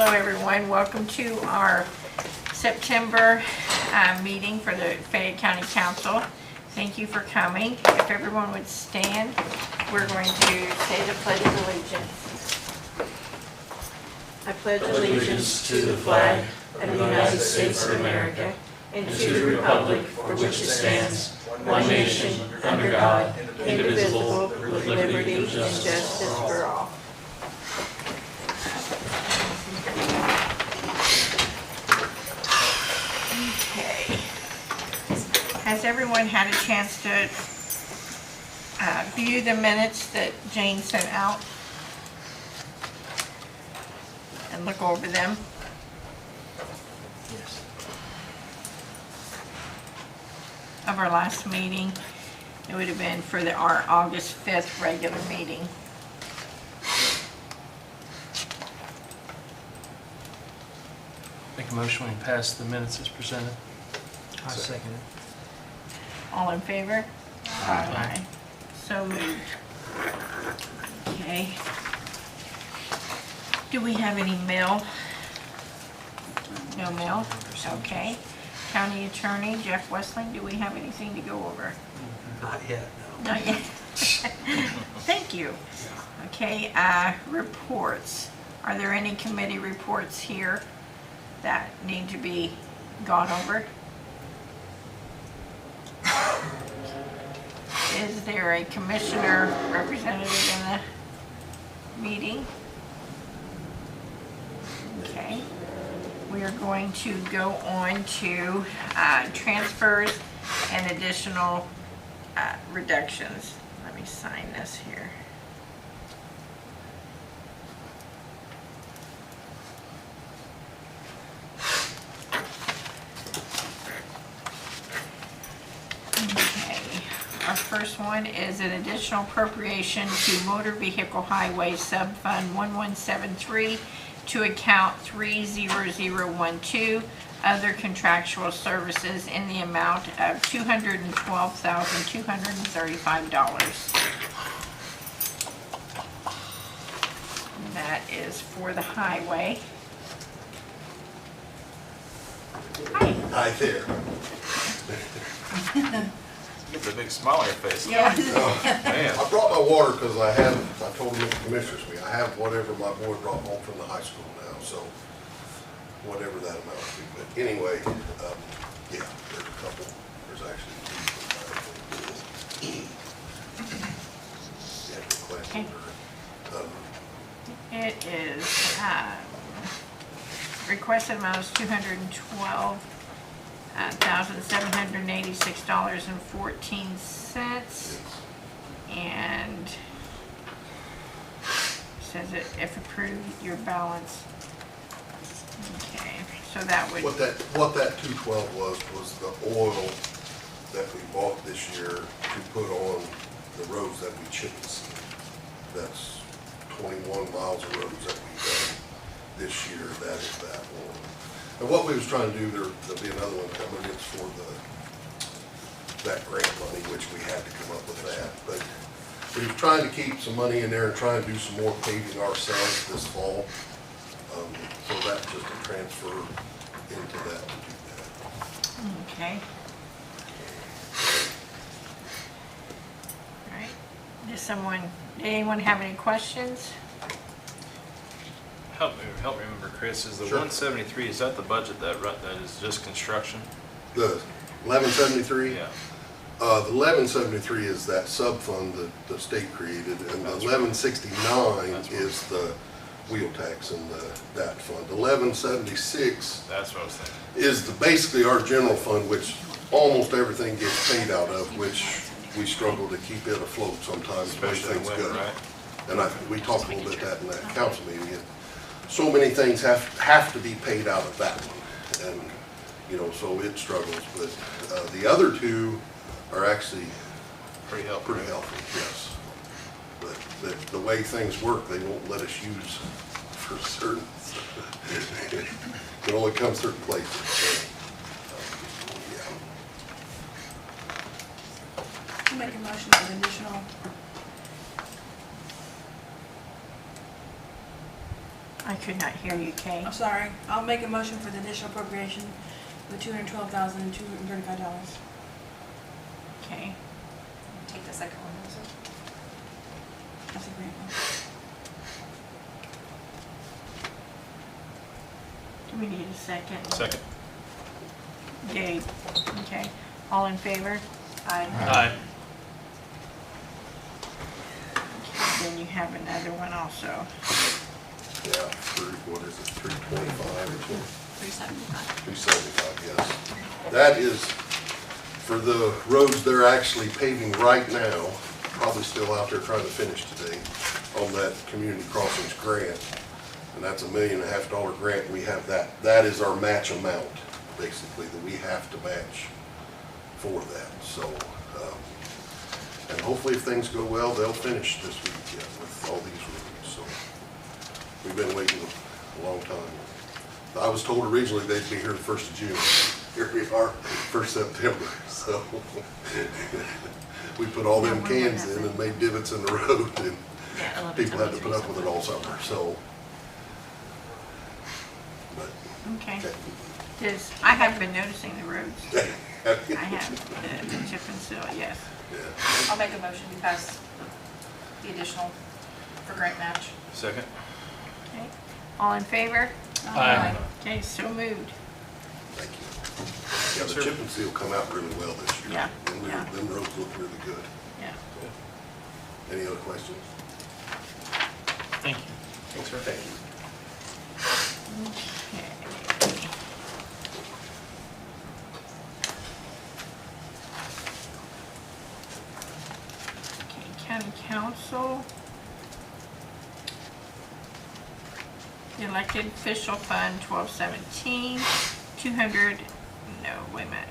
Hello, everyone. Welcome to our September meeting for the Fayette County Council. Thank you for coming. If everyone would stand, we're going to say the Pledge of Allegiance. I pledge allegiance to the flag of the United States of America and to the republic for which it stands, one nation, under God, indivisible, with liberty and justice for all. Okay. Has everyone had a chance to view the minutes that Jane sent out and look over them? Yes. Of our last meeting? It would have been for our August 5th regular meeting. Make a motion when we pass the minutes as presented. I second it. All in favor? Aye. So moved. Okay. Do we have any mail? No mail? Okay. County Attorney Jeff Westling, do we have anything to go over? Not yet, no. Not yet. Thank you. Okay, reports. Are there any committee reports here that need to be gone over? Is there a commissioner representative in the meeting? Okay. We are going to go on to transfers and additional reductions. Let me sign this here. Our first one is an additional appropriation to Motor Vehicle Highway Sub-Fund 1173 to account 30012, other contractual services in the amount of $212,235. That is for the highway. Hi. Hi there. Get the big smile on your face. Yeah. Man. I brought my water because I told the commissioners, I have whatever my boy brought home from the high school now, so whatever that amounts to. But anyway, yeah, there's a couple, there's actually two. Yeah, good question. It is, requested amount is $212,786.14, and says that if approved, your balance. Okay, so that would. What that 212 was the oil that we bought this year to put on the roads that we chip and seal. That's 21 miles of roads that we've done this year. That is that one. And what we was trying to do, there'll be another one coming, it's for that grant money, which we had to come up with that. But we was trying to keep some money in there and try and do some more paving ourselves this fall. So that's just a transfer into that to do that. Okay. All right. Did anyone have any questions? Help me remember, Chris. Is the Sure. 173? Is that the budget that is just construction? The 1173? Yeah. The 1173 is that sub-fund that the state created, and the 1169 is the wheel tax and that fund. The 1176 That's what I was thinking. is basically our general fund, which almost everything gets paid out of, which we struggle to keep it afloat sometimes when Especially in things winter, go. right? And we talked a little bit that in that council meeting. So many things have to be paid out of that one, and so it struggles. But the other two are actually Pretty helpful. pretty healthy, yes. But the way things work, they won't let us use for certain. It only comes certain places. So, yeah. Make a motion of additional I could not hear you, Kay. I'm sorry. I'll make a motion for the initial appropriation of $212,235. Okay. Take the second one also. That's a grant one. Do we need a second? Second. Gabe, okay. All in favor? Aye. Aye. Okay, then you have another one also. Yeah, what is it, 325 or something? 375. 275, yes. That is for the roads they're actually paving right now, probably still out there trying to finish today, on that community crossings grant. And that's $1.5 million grant. We have that. That is our match amount, basically, that we have to match for that. So, and hopefully if things go well, they'll finish this week yet with all these roads. So we've been waiting a long time. I was told originally they'd be here the 1st of June. Here we are, 1st September. So we put all them cans in and made divots in the road, and Yeah, people had to put up with it all summer. So, but Okay. okay. I have been noticing the roads. I Yeah. have, the chip and seal, yes. I'll make a motion to pass the additional for grant match. Second. Okay. All in favor? Aye. Okay, so moved. Thank you. Yeah, the chip and seal come out really well this year. Yeah, And yeah. them roads look really good. Yeah. Any other questions? Thank you. Thanks, sir. Thank you. Okay. Okay, county council. The elected official fund 1217, 200, no, wait a minute,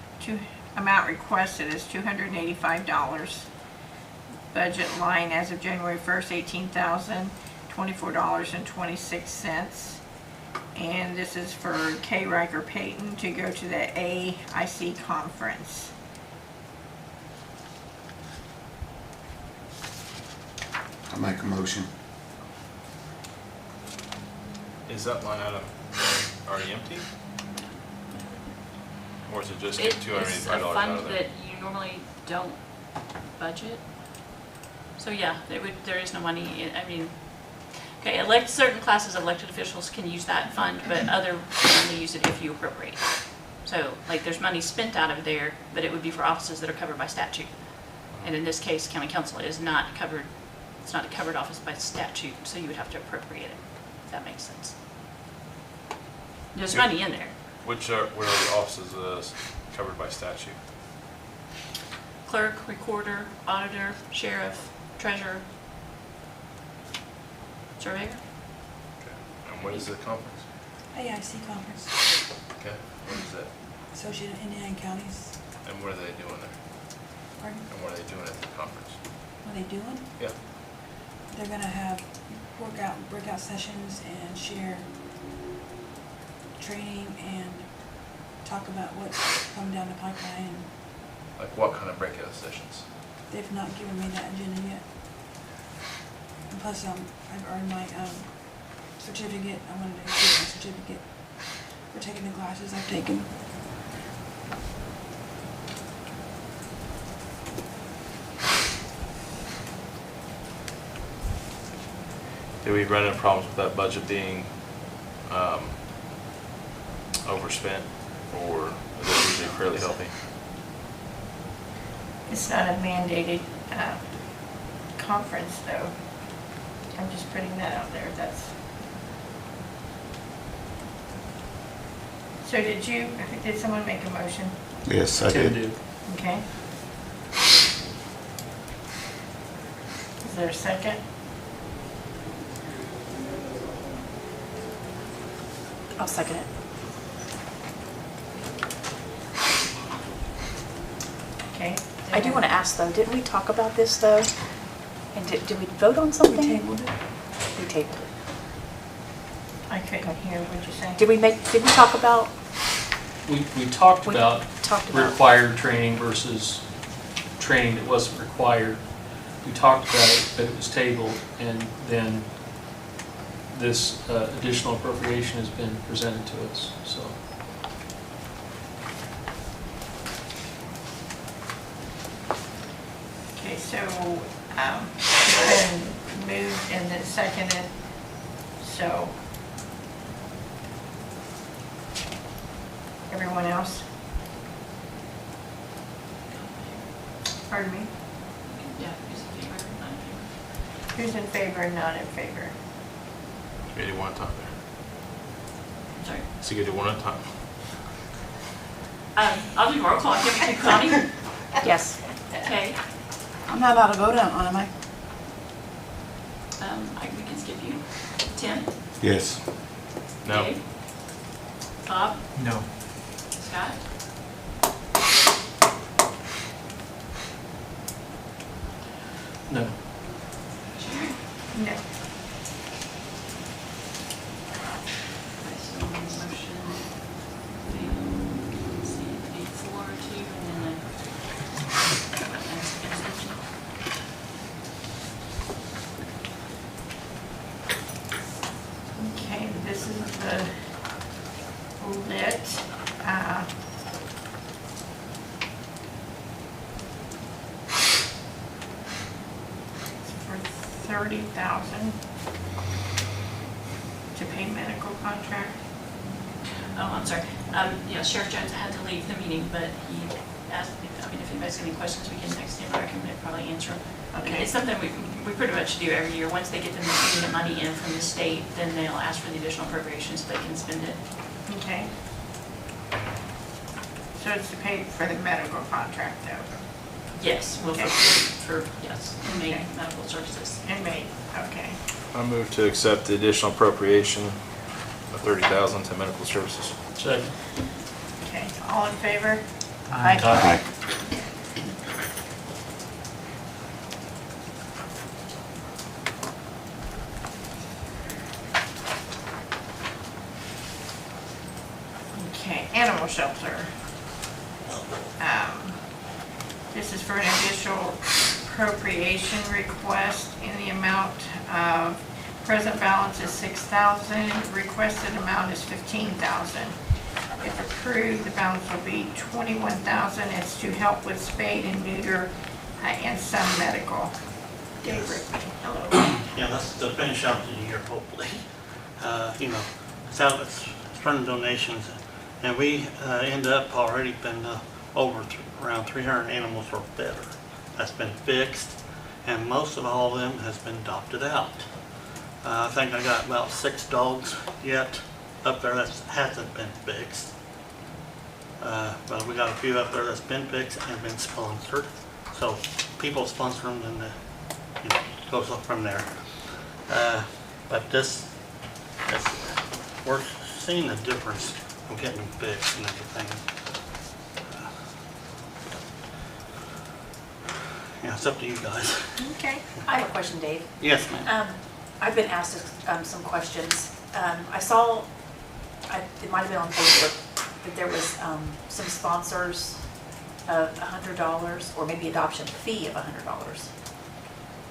amount requested is $285. Budget line as of January 1st, $18,024.26. And this is for K. Riker Payton to go to the AIC conference. I make a motion. Is that line item already empty? Or is it just It $285 is a out of fund there? that you normally don't budget. So yeah, there is no money, I mean, okay, certain classes of elected officials can use that fund, but other can only use it if you appropriate. So like there's money spent out of there, but it would be for offices that are covered by statute. And in this case, county council is not covered, it's not a covered office by statute, so you would have to appropriate it, if that makes sense. There's money in there. Where are the offices covered by statute? Clerk, recorder, auditor, sheriff, treasurer, surveyor. Okay. And what is the conference? AIC conference, Okay. What is that? Associated Indiana Counties. And what are they doing there? Pardon? And what are they doing at the conference? What are they doing? Yeah. They're gonna have breakout sessions and share training and talk about what's coming down the pipeline. Like what kind of breakout sessions? They've not given me that agenda yet. And plus, I've earned my certificate. I wanted to get my certificate for taking the classes I've taken. Do we run into problems with that budget being overspent, or is it usually fairly healthy? It's not a mandated conference, though. I'm just putting that out there. So did someone make a motion? Yes, I Tim did. did. Okay. Is there a second? I'll second it. Okay. I do want to ask though, didn't we talk about this though? And did we vote on something? We tabled it. We tabled it. I couldn't hear what you said. Did we talk about? We talked We about talked about- required training versus training that wasn't required. We talked about it, but it was tabled, and then this additional appropriation has been presented to us, so. Okay, so, it's been moved and then seconded, so. Everyone else? Pardon me? Yeah, who's in favor, not in favor? Who's in favor and not in favor? You do one at a time there. I'm sorry. So you can do one at a time. I'll do roll call. Give me two, Connie. Yes. Okay. I'm not allowed to vote on, am I? We can skip you. Tim? Yes. No. Dave? Bob? No. Scott? No. Sharon? No. So motion, let's see, 8-4-2, and then abstention. Okay, this is the lit, it's for 30,000 to pay medical contract. Oh, I'm sorry. Yeah, Sheriff Jones had to leave the meeting, but he asked, if anybody's got any questions, we can text him, or I can probably answer them. Okay. It's something we pretty much do every year. Once they get the money in from the state, then they'll ask for the additional appropriations so they can spend it. Okay. So it's to pay for the medical contract though, Yes, well, Okay. yes, inmate Okay. medical services. inmate, okay. I move to accept the additional appropriation of 30,000 to medical services. Second. Okay, all in favor? Aye. Okay, animal shelter. This is for an additional appropriation request in the amount of, present balance is 6,000, requested amount is 15,000. If approved, the balance will be 21,000. It's to help with spade and neuter and some medical. Dave Rickman, hello. Yeah, that's to finish out the year, hopefully. It's from donations, and we end up already been around 300 animals or better. That's been fixed, and most of all of them has been adopted out. I think I got about 6 dogs yet up there that hasn't been fixed. But we got a few up there that's been fixed and been sponsored. So people sponsor them, and goes up from there. But we're seeing a difference from getting them fixed and everything. Yeah, it's up to you guys. Okay. I have a question, Dave. Yes, ma'am. I've been asked some questions. I saw, it might have been on Facebook, that there was some sponsors of $100, or maybe adoption fee of $100.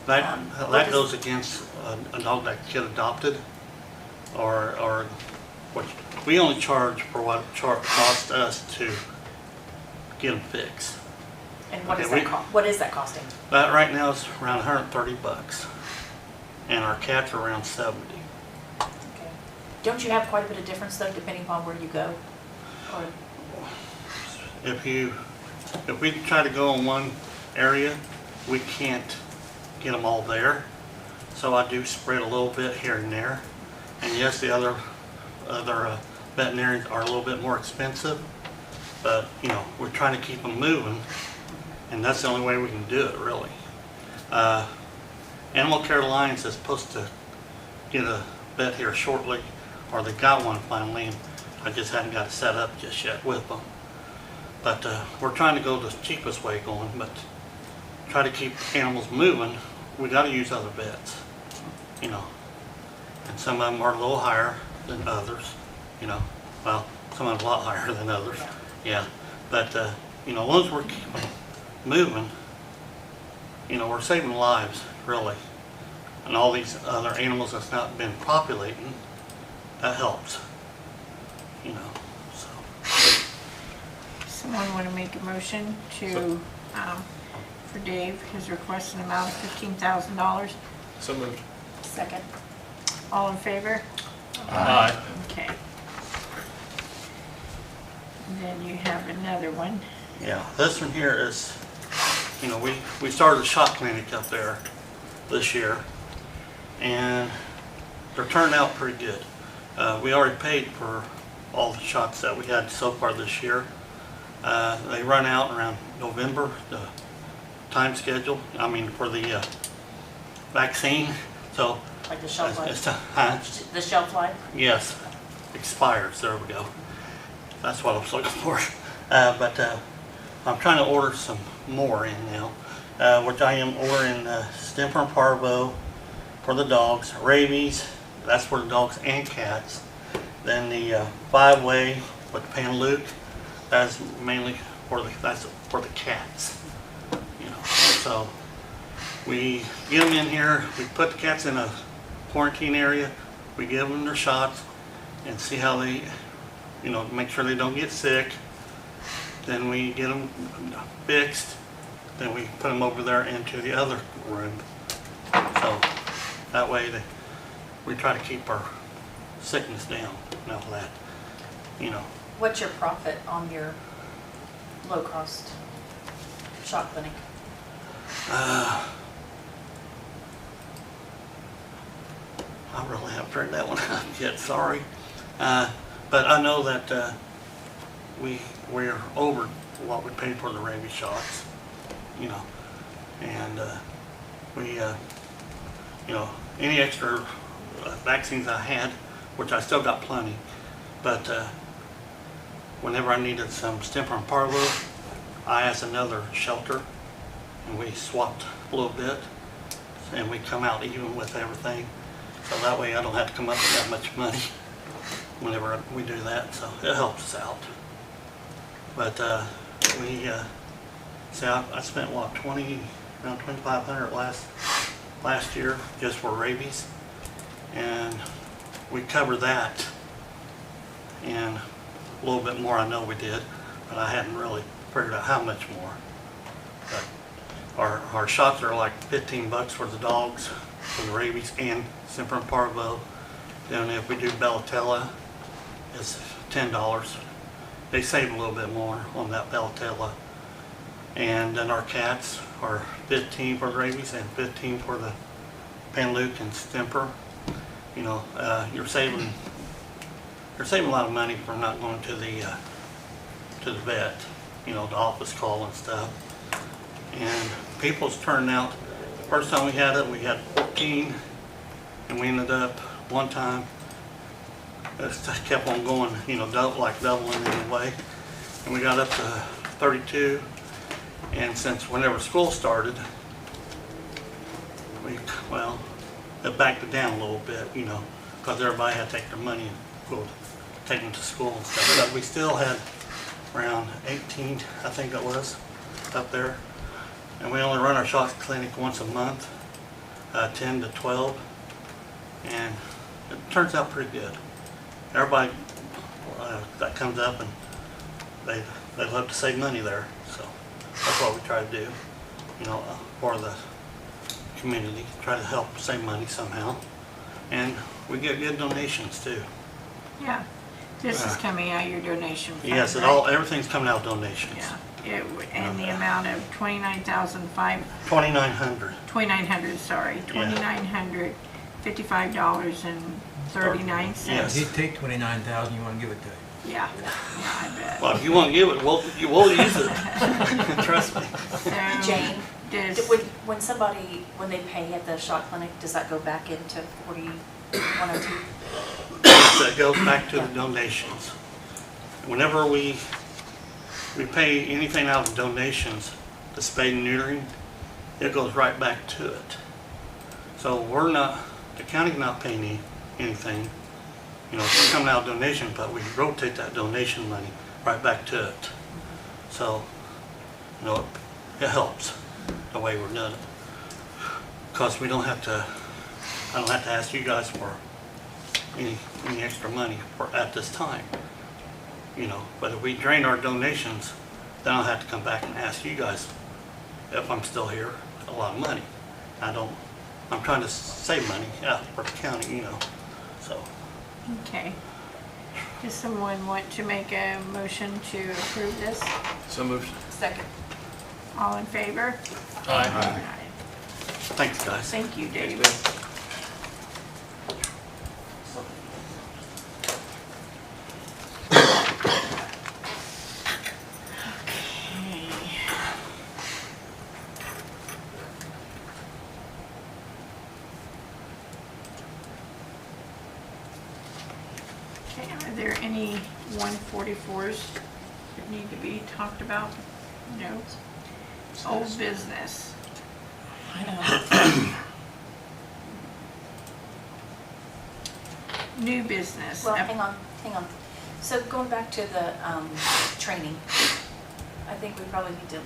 What That does- goes against a dog that get adopted, or what, we only charge for what it cost us to get them fixed. And what Okay, what is that costing? That right now is around $130, and our cats are around 70. Okay. Don't you have quite a bit of difference though, depending upon where you go? Or, If we try to go in one area, we can't get them all there. So I do spread a little bit here and there. And yes, the other veterinarians are a little bit more expensive, but we're trying to keep them moving, and that's the only way we can do it, really. Animal Care Alliance is supposed to get a vet here shortly, or they got one finally, and I just haven't got it set up just yet with them. But we're trying to go the cheapest way going, but try to keep animals moving, we got to use other vets, And some of them are a little higher than others, Well, some of them a lot higher than others, yeah. But, as long as we're keeping moving, we're saving lives, really. and all these other animals that's not been populating, that helps, you know, so. Someone want to make a motion to, for Dave, his request an amount of $15,000? So moved. Second. All in favor? Aye. Okay. And then you have another one. Yeah, this one here is, you know, we started a shot clinic up there this year, and they're turning out pretty good. We already paid for all the shots that we had so far this year. They run out around November, the time schedule, I mean for the vaccine, so. Like the shelf it's life? The shelf life? Yes, expires, there we go. That's what I was looking for. But I'm trying to order some more in now, which I am ordering Stemper and Parvo for the dogs, rabies, that's for the dogs and cats. Then the 5-way with the Pan-Luke, that's mainly for that's for the cats. You know, so we get them in here, we put the cats in a quarantine area, we give them their shots and see how they, you know, make sure they don't get sick. Then we get them fixed, then we put them over there into the other room. So that way we try to keep our sickness down and all that, you know. What's your profit on your low-cost shot clinic? I really haven't figured that one out yet, sorry. But I know that we're over what we paid for the rabies shots, you know. And we, you know, any extra vaccines I had, which I still got plenty, but whenever I needed some Stemper and Parvo, I asked another shelter, and we swapped a little bit, and we come out even with everything. So that way I don't have to come up with that much money whenever we do that, so it helps us out. But we, see, I spent what, around $2,500 last year just for rabies, and we covered that, and a little bit more I know we did, but I hadn't really figured out how much more. But our shots are like $15 for the dogs, for the rabies and Stemper and Parvo. Then if we do Bellatella, it's $10. They save a little bit more on that Bellatella. And then our cats are $15 for the rabies and $15 for the Pan-Luke and Stemper. You know, you're saving a lot of money for not going to the vet, you know, the office call and stuff. And people's turning out. The first time we had it, we had 14, and we ended up one time. It kept on going, you know, doubling in a way, and we got up to 32. And since whenever school started, it backed it down a little bit, you know, because everybody had to take their money and go take them to school and stuff. But we still had around 18, I think it was, up there. And we only run our shot clinic once a month, 10 to 12, and it turns out pretty good. Everybody that comes up, and they love to save money there, so that's what we try to do, you know, for the community, try to help save money somehow. And we get good donations too. Yeah, this is coming out of your donation fund, Yes, right? everything's coming out of donations. Yeah, and the amount of $29,500. $2,900. Sorry, Yeah. $2,955.39. Yes. If you take 29,000, you want to give it to him. Yeah, I bet. Well, if you want to give it, we'll use it. Trust me. So, Jane, does- when they pay at the shot clinic, does that go back into 4102? That goes back to the donations. Whenever we pay anything out of donations, the spay and neutering, it goes right back to it. So the county's not paying anything. You know, it's coming out of donation, but we rotate that donation money right back to it. So, you know, it helps the way we're doing it. Because we don't have to I don't have to ask you guys for any extra money at this time. You know, but if we drain our donations, then I'll have to come back and ask you guys if I'm still here, a lot of money. I'm trying to save money for the county, you know, so. Okay. Does someone want to make a motion to approve this? So moved. Second. All in favor? Aye. Thanks, guys. Thank you, Dave. Okay, are there any 144s that need to be talked about? No? Old business. New business. Well, hang on. So going back to the training, I think we probably need to,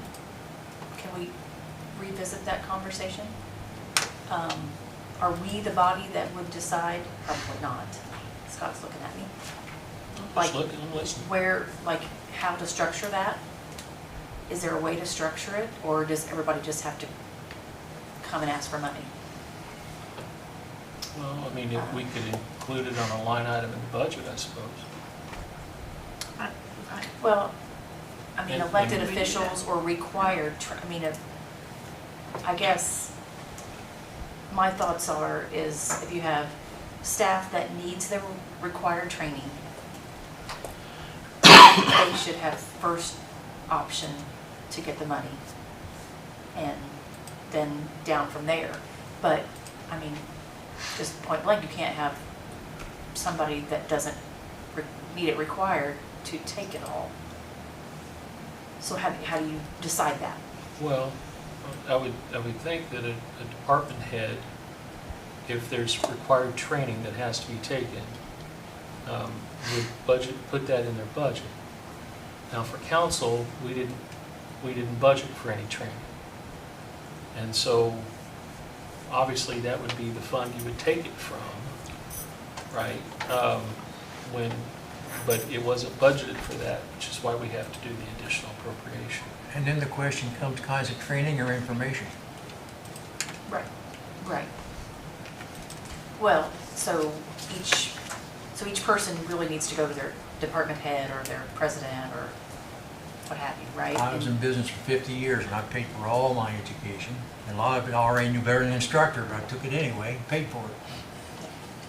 can we revisit that conversation? Are we the body that would decide? Probably not. Scott's looking at me. Just looking and listening. Where, like, how to structure that? Is there a way to structure it, or does everybody just have to come and ask for money? Well, I mean, if we could include it on a line item in the budget, I suppose. Well, I mean, And- elected and- officials or required, I guess, my thoughts is if you have staff that needs their required training, they should have first option to get the money, and then down from there. But, I mean, just point blank, you can't have somebody that doesn't need it required to take it all. So how do you decide that? Well, I would think that a department head, if there's required training that has to be taken, would put that in their budget. Now, for council, we didn't budget for any training. And so, obviously, that would be the fund you would take it from, right? But it wasn't budgeted for that, which is why we have to do the additional appropriation. And then the question comes, kinds of training or information? Right. Well, so each person really needs to go to their department head or their president or what have you, right? I was in business for 50 years and I paid for all my education. And a lot of it I already knew better than an instructor, but I took it anyway, paid for it.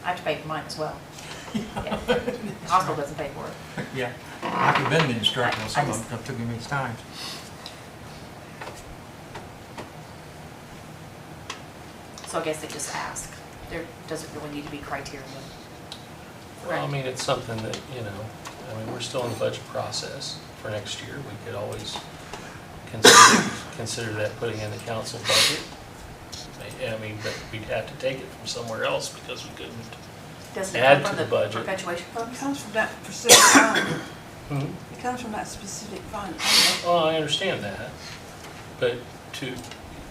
I have to pay for mine as well. Yeah. The hospital doesn't pay for it. Yeah, I could have been an instructor on some of them, it took me many times. So I guess they just ask. There doesn't really need to be criteria. Well, I mean, it's something that, we're still in the budget process for next year. We could always consider that putting in the council budget. But we'd have to take it from somewhere else because we couldn't. Doesn't it Add come from to the budget. perpetuation It funds? comes from that specific fund. Hmm? It comes from that specific fund. Well, I understand that, but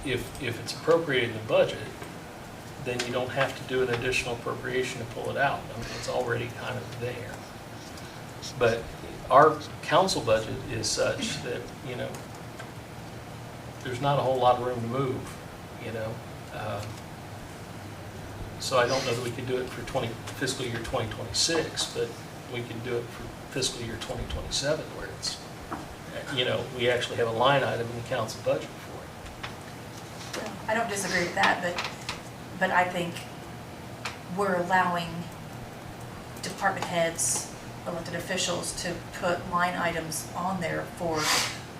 if it's appropriated in the budget, then you don't have to do an additional appropriation to pull it out. I mean, it's already kind of there. But our council budget is such that, there's not a whole lot of room to move, So I don't know that we could do it for fiscal year 2026, but we can do it for fiscal year 2027 where it's, we actually have a line item in the council budget for it. I don't disagree with that, but I think we're allowing department heads, elected officials to put line items on there for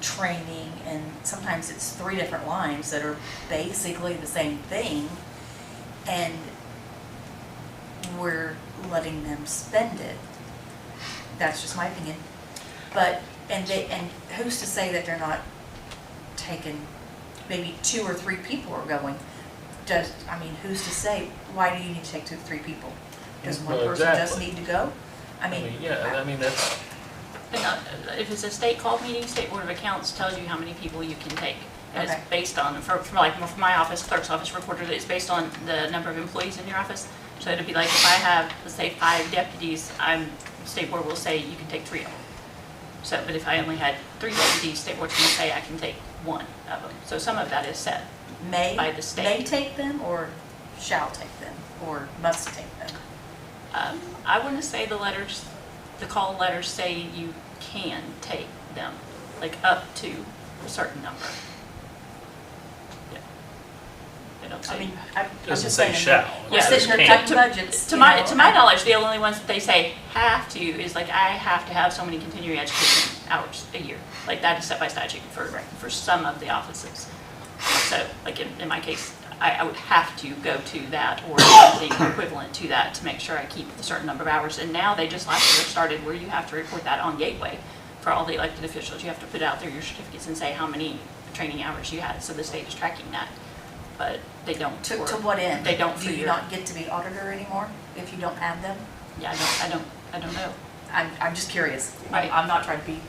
training, and sometimes it's 3 different lines that are basically the same thing, and we're letting them spend it. That's just my opinion. But, and who's to say that they're not taking, maybe 2 or 3 people are going. Who's to say, why do you need to take 2 or 3 people? Does one Well, person just exactly. need to go? That's, If it's a state called meeting, State Board of Accounts tells you how many people you can take. And it's Okay. based on, for like, for my office, clerk's office, recorder, it's based on the number of employees in your office. So it'd be like if I have, let's say, 5 deputies, state board will say you can take 3 of them. So, but if I only had 3 deputies, state board's gonna say I can take 1 of them. So some of that is set. May, By the state. may take them, or shall take them, or must take them? I wouldn't say the letters, the call letters say you can take them, like up to a certain number. Yeah. They don't I say. mean, I'm Doesn't just say saying. shall. We're It sitting says here can. cutting budgets. To you my, know, to my knowledge, the only ones that they say have to is like, I have to have so many continuing education hours a year. Like that is set by statute for some of the offices. So like in my case, I would have to go to that or something equivalent to that to make sure I keep a certain number of hours. And now they just last year started where you have to report that on Gateway for all the elected officials. You have to put out there your certificates and say how many training hours you had. So the state is tracking that. But they don't. To for- what end? They don't Do for you your, not get to be auditor anymore if you don't have them? yeah, I don't know. I'm just curious. Right. I'm not trying to be,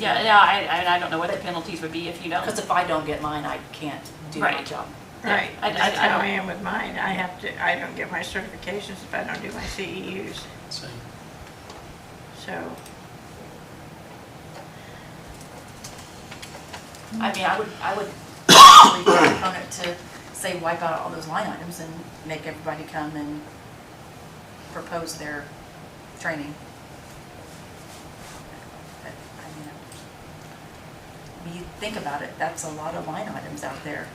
Yeah, no, I don't know what the penalties would be if you don't. because if I don't get mine, I can't do my Right. job. Right, I- that's I how don't- I am with mine. I don't get my certifications if I don't do my CEUs, Same. so. I mean, I would actually be a proponent to say wipe out all those line items and make everybody come and propose their training. But, I mean, when you think about it, that's a lot of line items out there.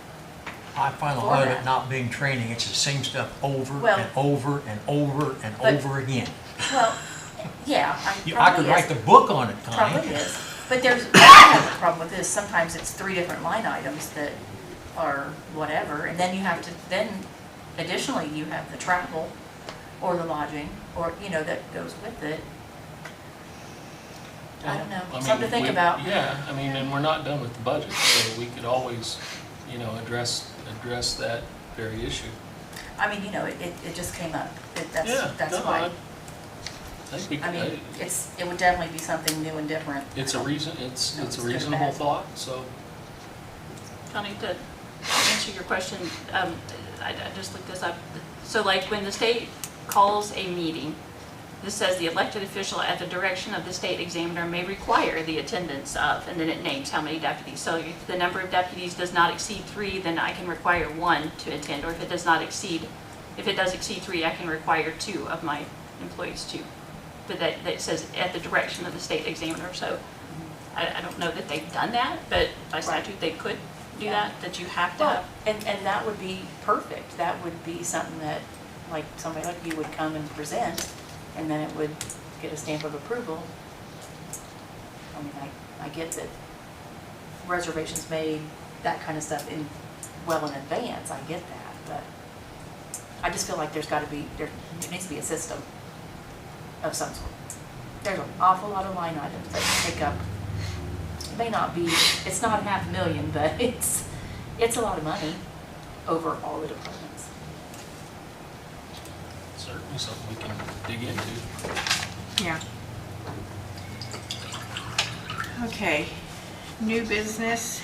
I find a lot of it Format. not being training, it's the same stuff over Well- and over and over and But- over again. Well, yeah, I could probably write is. the book on it, Connie. Probably is. But there's, what I have a problem with is sometimes it's 3 different line items that are whatever, and then you have to, then additionally, you have the travel or the lodging, or, you know, that goes with it. I don't know, I mean, something to think we- about. Yeah, I mean, and we're not done with the budget, so we could always, address that very issue. I mean, you know, it just came up. That's No, why. I think we I mean, it would definitely be something new and different. it's a reason, it's No, a it's good or reasonable bad. thought, so. Connie, to answer your question, I just looked this up. So like when the state calls a meeting, this says the elected official at the direction of the state examiner may require the attendance of, and then it names how many deputies. So if the number of deputies does not exceed 3, then I can require 1 to attend, or if it does exceed 3, I can require 2 of my employees to. But that says at the direction of the state examiner, so I don't know that they've done that, but by statute they could do Yeah. that you have to Well, have. and that would be perfect. That would be something that, like, somebody like you would come and present, and then it would get a stamp of approval. I mean, I get that reservations made, that kind of stuff well in advance, I get that, but I just feel like there needs to be a system of some sort. There's an awful lot of line items that take up, it may not be, it's not $500,000, but it's a lot of money over all the departments. Certainly something we can dig into. Yeah. Okay, new business,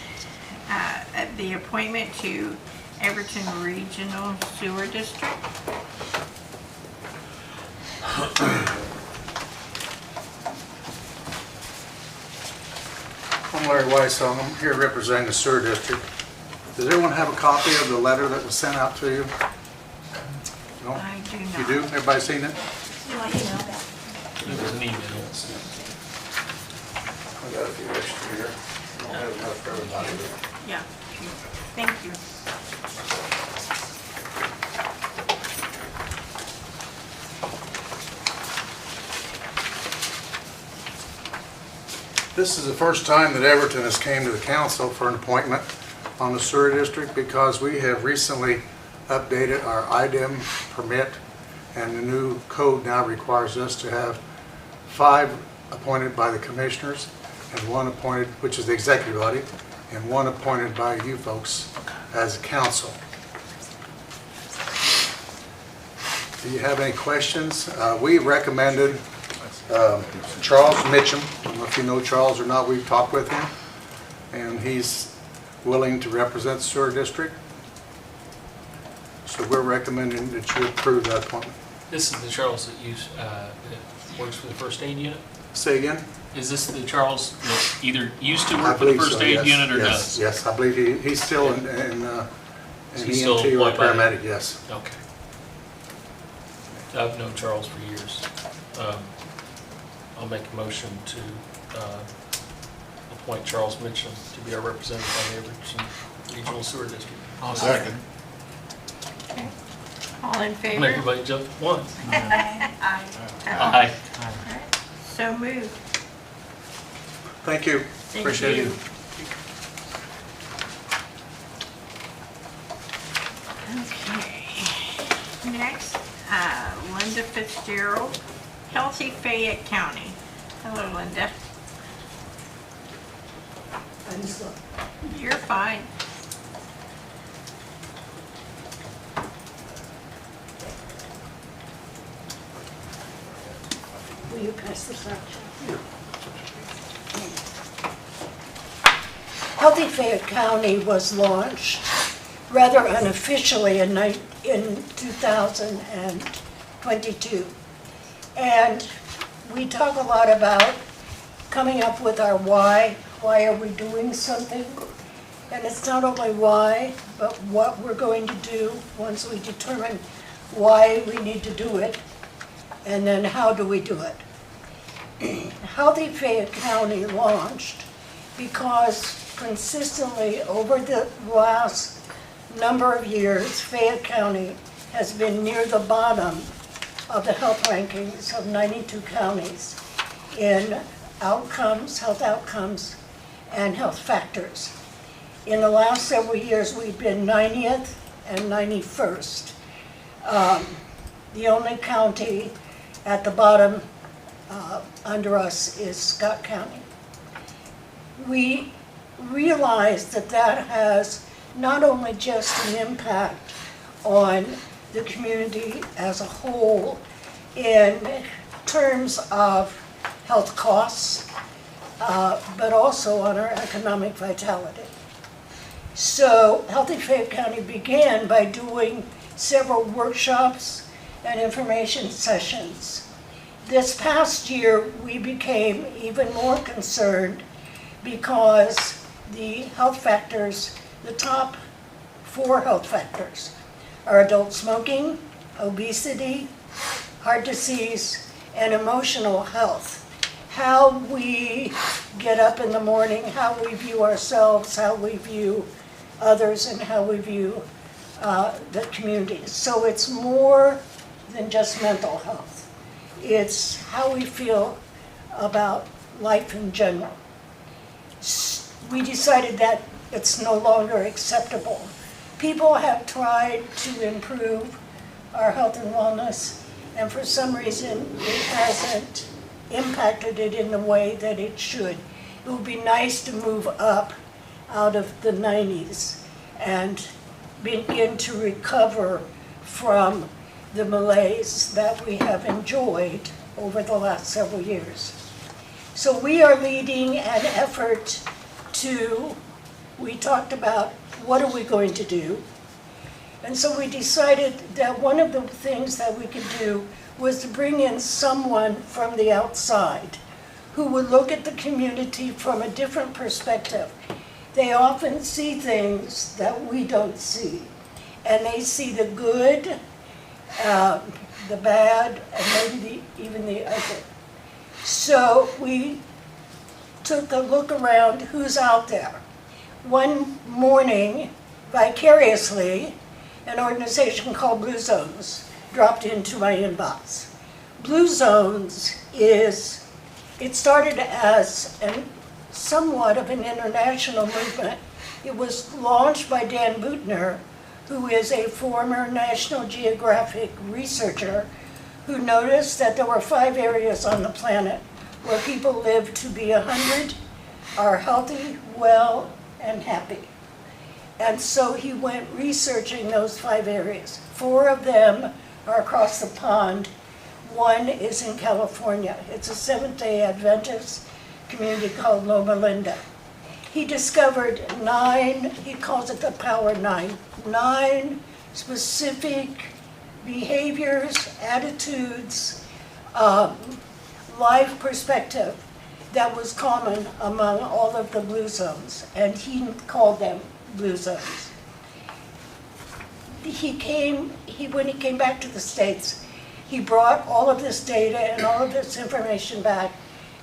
the appointment to Everton Regional Sewer District. I'm Larry Weiss, I'm here representing the sewer district. Does everyone have a copy of the letter that was sent out to you? No? I do not. You do? Everybody seen it? You want to email that? It was an email. I got a few extra here. I don't have enough for everybody, but Yeah, thank you. this is the first time that Everton has came to the council for an appointment on the sewer district because we have recently updated our IDEM permit, and the new code now requires us to have 5 appointed by the commissioners and 1 appointed, which is the executive body, and 1 appointed by you folks as council. Do you have any questions? We recommended Charles Mitchum. I don't know if you know Charles or not. We've talked with him, and he's willing to represent the sewer district. So we're recommending that you approve that appointment. This is the Charles that works for the first aid unit? Say again? Is this the Charles that either used to I work for the believe first so, aid yes. unit or Yes, does? yes, I believe he's still in Is he still EMT or employed by- paramedic, yes. Okay. I've known Charles for years. I'll make a motion to appoint Charles Mitchell to be our representative on the Everett Regional Sewer District. I'll Second. Okay. All in Make favor? everybody jump at once. Aye. Aye. All right. So moved. Thank you. Thank Appreciate you. it. Okay. Next, Linda Fitzgerald, Healthy Fayette County. Hello, Linda. You're fine. Will you pass this out? Healthy Fayette County was launched rather unofficially in 2022. And we talk a lot about coming up with our why. Why are we doing something? And it's not only why, but what we're going to do once we determine why we need to do it, and then how do we do it. Healthy Fayette County launched because consistently over the last number of years, Fayette County has been near the bottom of the health rankings of 92 counties in outcomes, health outcomes, and health factors. In the last several years, we've been 90th and 91st. The only county at the bottom under us is Scott County. We realize that that has not only just an impact on the community as a whole in terms of health costs, but also on our economic vitality. So Healthy Fayette County began by doing several workshops and information sessions. This past year, we became even more concerned because the health factors, the top 4 health factors, are adult smoking, obesity, heart disease, and emotional health. How we get up in the morning, how we view ourselves, how we view others, and how we view the community. So it's more than just mental health. It's how we feel about life in general. We decided that it's no longer acceptable. People have tried to improve our health and wellness, and for some reason, it hasn't impacted it in the way that it should. It would be nice to move up out of the 90s and begin to recover from the malaise that we have enjoyed over the last several years. So we are leading an effort we talked about what are we going to do. And so we decided that one of the things that we could do was to bring in someone from the outside who would look at the community from a different perspective. They often see things that we don't see, and they see the good, the bad, and maybe even the ugly. So we took a look around who's out there. One morning, vicariously, an organization called Blue Zones dropped into my inbox. Blue Zones it started as somewhat of an international movement. It was launched by Dan Buettner, who is a former National Geographic researcher who noticed that there were 5 areas on the planet where people live to be 100, are healthy, well, and happy. And so he went researching those 5 areas. 4 of them are across the pond. 1 is in California. It's a Seventh-day Adventist community called Loma Linda. he discovered 9, he calls it the Power 9, 9 specific behaviors, attitudes, life perspective that was common among all of the blue zones, and he called them blue zones. When he came back to the States, he brought all of this data and all of this information back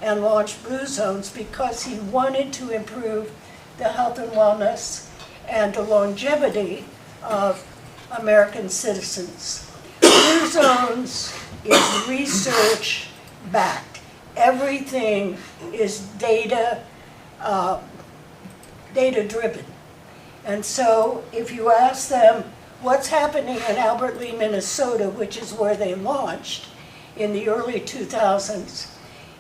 and launched blue zones because he wanted to improve the health and wellness and the longevity of American citizens. Blue zones is research backed. Everything is data driven. And so if you ask them what's happening in Albert Lea, Minnesota, which is where they launched in the early 2000s,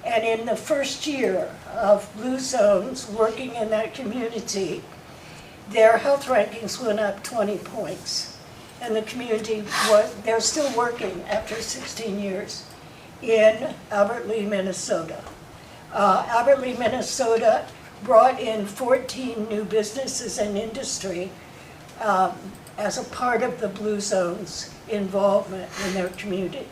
and in the first year of blue zones working in that community, their health rankings went up 20 points. And the community, they're still working after 16 years in Albert Lea, Minnesota. Albert Lea, Minnesota brought in 14 new businesses and industry as a part of the Blue Zones involvement in their community.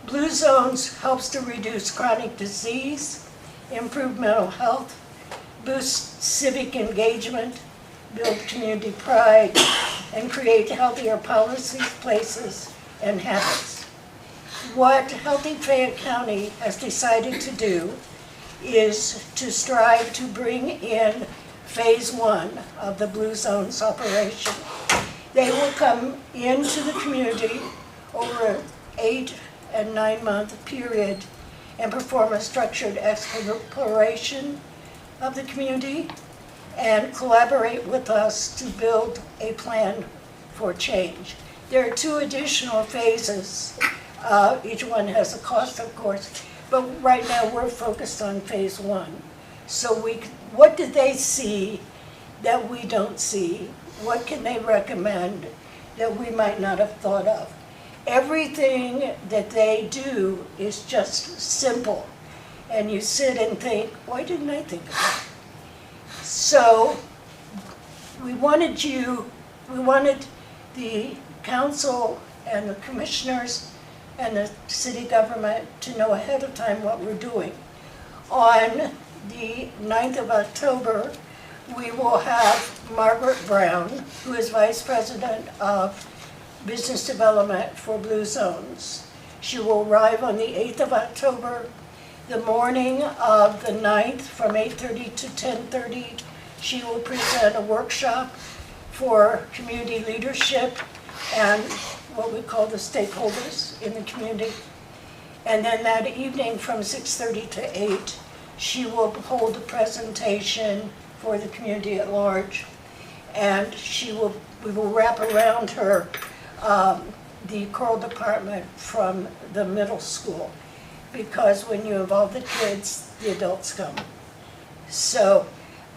Blue Zones helps to reduce chronic disease, improve mental health, boost civic engagement, build community pride, and create healthier policies, places, and habits. What Healthy Fayette County has decided to do is to strive to bring in phase 1 of the Blue Zones operation. They will come into the community over an 8 and 9 month period and perform a structured exploration of the community and collaborate with us to build a plan for change. There are 2 additional phases. Each one has a cost, of course, but right now we're focused on phase 1. So what do they see that we don't see? What can they recommend that we might not have thought of? Everything that they do is just simple, and you sit and think, why didn't I think of that? So we wanted the council and the commissioners and the city government to know ahead of time what we're doing. On the 9th of October, we will have Margaret Brown, who is Vice President of Business Development for Blue Zones. She will arrive on the 8th of October. The morning of the 9th from 8:30 to 10:30, she will present a workshop for community leadership and what we call the stakeholders in the community. And then that evening from 6:30 to 8, she will hold a presentation for the community at large. And we will wrap around her the choral department from the middle school, because when you involve the kids, the adults come. So,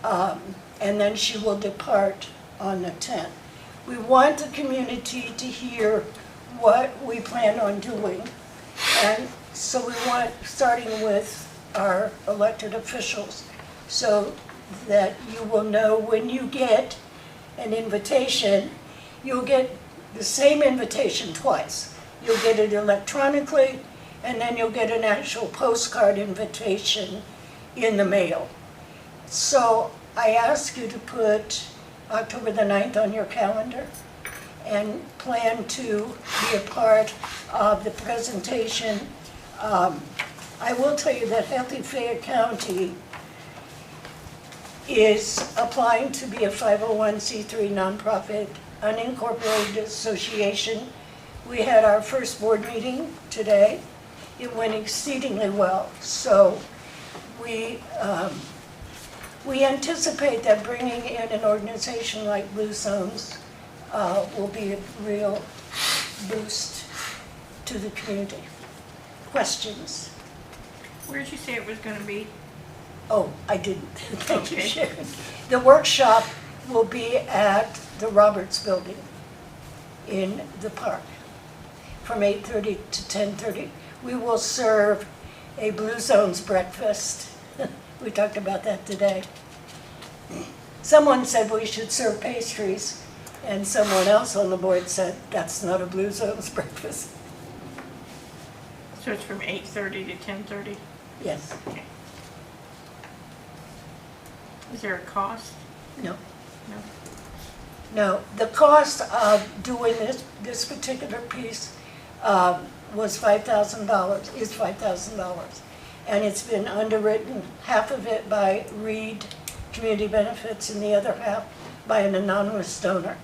and then she will depart on the 10th. We want the community to hear what we plan on doing. And so we want, starting with our elected officials, so that you will know when you get an invitation, you'll get the same invitation twice. You'll get it electronically, and then you'll get an actual postcard invitation in the mail. So I ask you to put October the 9th on your calendar and plan to be a part of the presentation. I will tell you that Healthy Fayette County is applying to be a 501c3 nonprofit unincorporated association. We had our first board meeting today. It went exceedingly well. So we anticipate that bringing in an organization like Blue Zones will be a real boost to the community. Questions? Where did you say it was going to be? Oh, I didn't. Thank you, Okay. Sharon. The workshop will be at the Roberts Building in the park from 8:30 to 10:30. We will serve a Blue Zones breakfast. We talked about that today. someone said we should serve pastries, and someone else on the board said, that's not a Blue Zones breakfast. So it's from 8:30 to 10:30? Yes, Okay. Is there a cost? no. No. No, the cost of doing this particular piece was $5,000, is $5,000. And it's been underwritten, half of it by Reed Community Benefits and the other half by an anonymous donor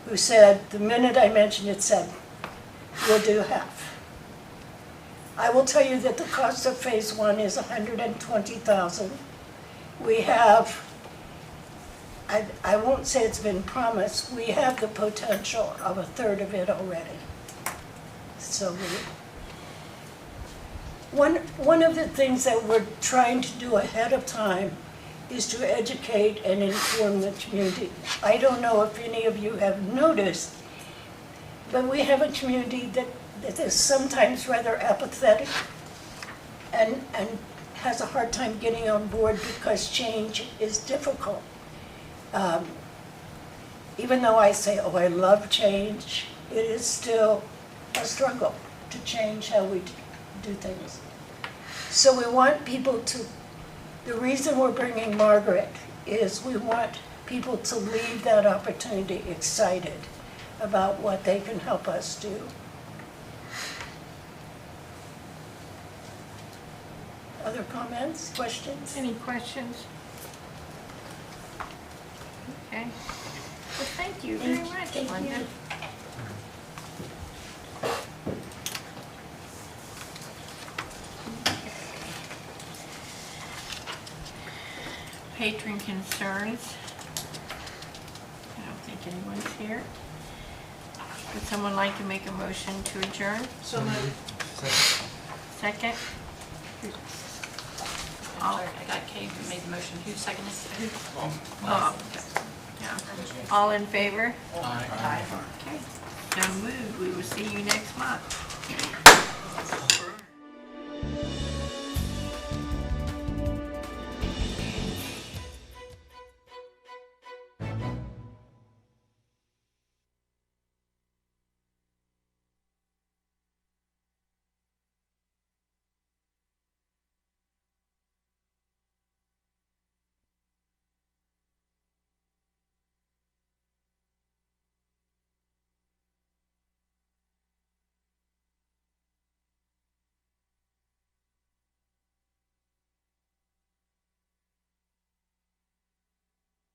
who said, the minute I mentioned it, said, we'll do half. I will tell you that the cost of phase one is $120,000. We have, I won't say it's been promised, we have the potential of a third of it already. So one of the things that we're trying to do ahead of time is to educate and inform the community. I don't know if any of you have noticed, but we have a community that is sometimes rather apathetic and has a hard time getting on board because change is difficult. Even though I say, oh, I love change, it is still a struggle to change how we do things. So we want people to, the reason we're bringing Margaret is we want people to leave that opportunity excited about what they can help us do. Other comments, questions? Any questions? Okay. Well, thank you very much, Thank you. Linda. Patron concerns. I don't think anyone's here. Would someone like to make a motion to adjourn? So moved. Second? Sorry, I got Kate who made the motion. Who seconded? Who? Oh, okay. Yeah. All in favor? Aye. Okay. So moved. We will see you next month.